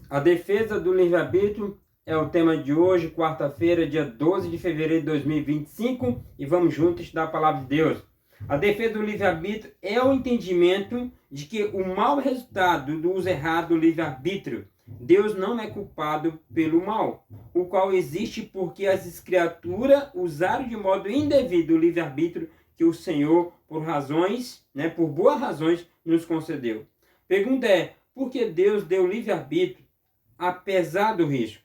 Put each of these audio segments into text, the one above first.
A defesa do livre-arbítrio é o tema de hoje, quarta-feira, dia 12 de fevereiro de 2025, e vamos juntos estudar a palavra de Deus. A defesa do livre-arbítrio é o entendimento de que o mau resultado do uso errado do livre-arbítrio, Deus não é culpado pelo mal, o qual existe porque as criaturas usaram de modo indevido o livre-arbítrio que o Senhor, por boas razões, nos concedeu. Pergunta é, por que Deus deu livre-arbítrio apesar do risco?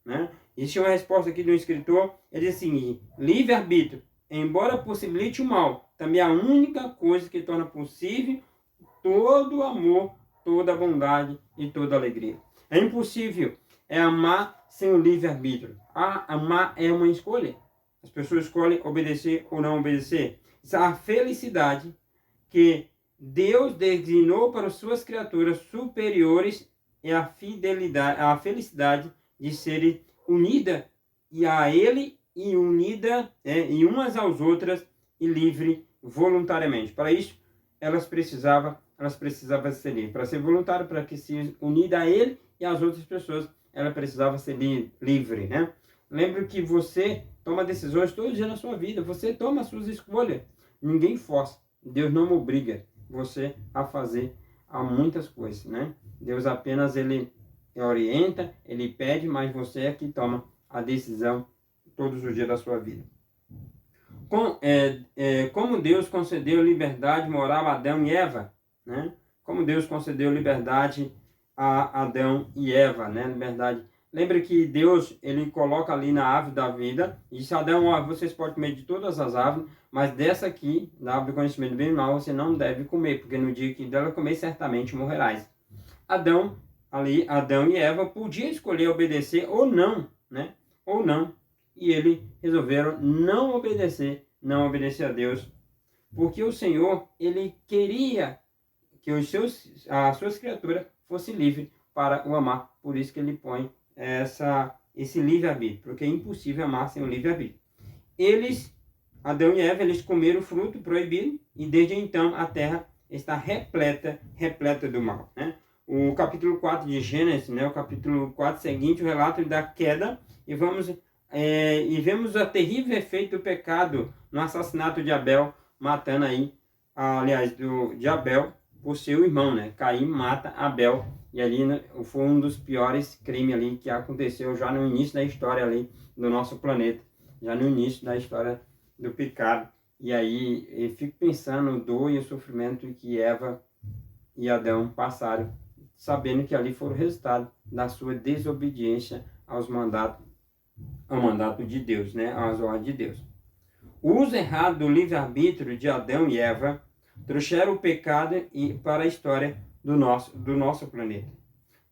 Né? Existe uma resposta aqui do escritor, ele diz assim, livre-arbítrio, embora possibilite o mal, também é a única coisa que torna possível todo o amor, toda a bondade e toda a alegria. É impossível amar sem o livre-arbítrio. Amar é uma escolha. As pessoas escolhem obedecer ou não obedecer. A felicidade que Deus designou para as suas criaturas superiores é a fidelidade, a felicidade de serem unidas a Ele e unidas e umas às outras e livre voluntariamente. Para isso, elas precisavam ser livres. Para ser voluntário, para que se unida a Ele e às outras pessoas, ela precisava ser livre, né? Lembre que você toma decisões todos os dias na sua vida. Você toma as suas escolhas. Ninguém força. Deus não obriga você a fazer muitas coisas, né? Deus apenas ele orienta, ele pede, mas você é que toma a decisão todos os dias da sua vida. Como Deus concedeu liberdade moral a Adão e Eva, né? Como Deus concedeu liberdade a Adão e Eva, né? Liberdade. Lembre que Deus, ele coloca ali na árvore da vida, e disse, Adão, ó, vocês podem comer de todas as árvores, mas dessa aqui, da árvore do conhecimento do bem e do mal, você não deve comer, porque no dia que dela comer, certamente morrerás. Adão e Eva podiam escolher obedecer ou não, né? Ou não. E eles resolveram não obedecer a Deus, porque o Senhor, ele queria que as suas criaturas fossem livres para o amar. Por isso que ele põe esse livre-arbítrio, porque é impossível amar sem o livre-arbítrio. Adão e Eva, eles comeram o fruto proibido e desde então a terra está repleta do mal, né? O capítulo 4 de Gênesis, né, o capítulo 4 seguinte, o relato da queda, e vemos o terrível efeito do pecado no assassinato de Abel, matando de Abel por seu irmão, né? Caim mata Abel, e ali foi um dos piores crimes ali que aconteceu já no início da história ali do nosso planeta, já no início da história do pecado. E aí eu fico pensando no dor e o sofrimento que Eva e Adão passaram, sabendo que ali foi o resultado da sua desobediência ao mandato de Deus, né? Às ordens de Deus. O uso errado do livre-arbítrio de Adão e Eva trouxeram o pecado para a história do nosso planeta.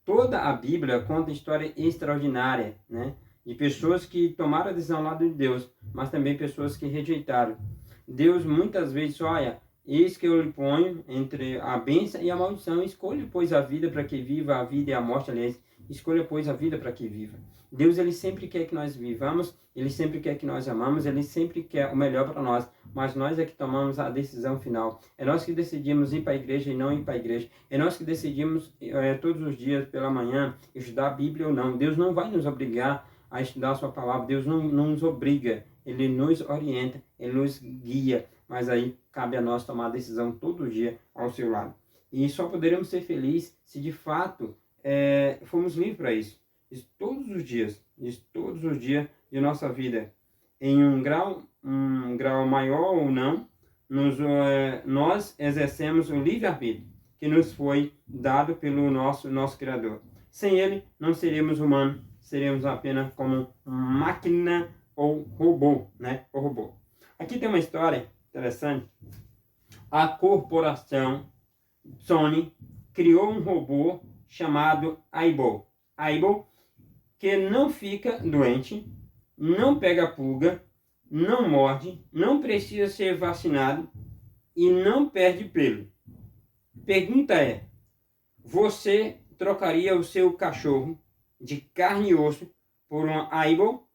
Toda a Bíblia conta história extraordinária, né? De pessoas que tomaram a decisão ao lado de Deus, mas também pessoas que rejeitaram. Deus muitas vezes, olha, eis que eu lhe ponho entre a bênção e a maldição. Escolha, pois, a vida para que viva, a vida e a morte, aliás. Escolha, pois, a vida para que viva. Deus, ele sempre quer que nós vivamos, ele sempre quer que nós amamos, ele sempre quer o melhor para nós, mas nós é que tomamos a decisão final. É nós que decidimos ir para a igreja e não ir para a igreja. É nós que decidimos todos os dias pela manhã estudar a Bíblia ou não. Deus não vai nos obrigar a estudar a sua palavra. Deus não nos obriga, ele nos orienta, ele nos guia, mas aí cabe a nós tomar a decisão todo dia ao seu lado. E só poderemos ser felizes se de fato fomos livres para isso. Todos os dias de nossa vida, em um grau maior ou não, nós exercemos o livre-arbítrio que nos foi dado pelo nosso Criador. Sem ele, não seríamos humanos, seríamos apenas como máquina ou robô, né? O robô. Aqui tem uma história interessante. A corporação Sony criou um robô chamado Aibo. Aibo, que não fica doente, não pega pulga, não morde, não precisa ser vacinado e não perde pelo. Pergunta é, você trocaria o seu cachorro de carne e osso por um Aibo?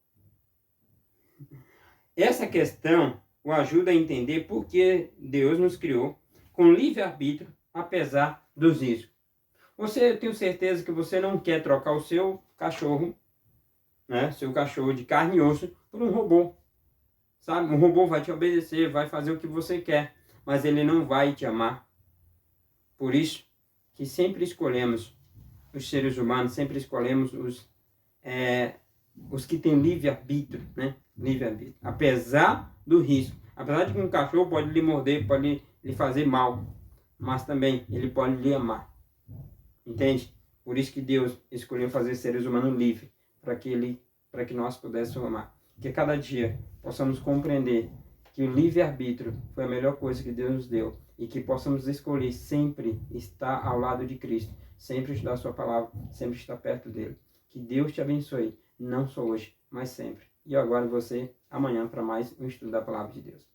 Essa questão o ajuda a entender por que Deus nos criou com livre-arbítrio, apesar dos riscos. Eu tenho certeza que você não quer trocar o seu cachorro, né? Seu cachorro de carne e osso por um robô. Sabe? Um robô vai te obedecer, vai fazer o que você quer, mas ele não vai te amar. Por isso que sempre escolhemos, os seres humanos, sempre escolhemos os que têm livre-arbítrio, né? Livre-arbítrio. Apesar do risco. Apesar de que um cachorro pode lhe morder, pode lhe fazer mal, mas também ele pode lhe amar. Entende? Por isso que Deus escolheu fazer seres humanos livres, para que nós pudéssemos amar. Que cada dia possamos compreender que o livre-arbítrio foi a melhor coisa que Deus nos deu e que possamos escolher sempre estar ao lado de Cristo, sempre estudar a sua palavra, sempre estar perto dele. Que Deus te abençoe, não só hoje, mas sempre. E eu aguardo você amanhã para mais um estudo da palavra de Deus.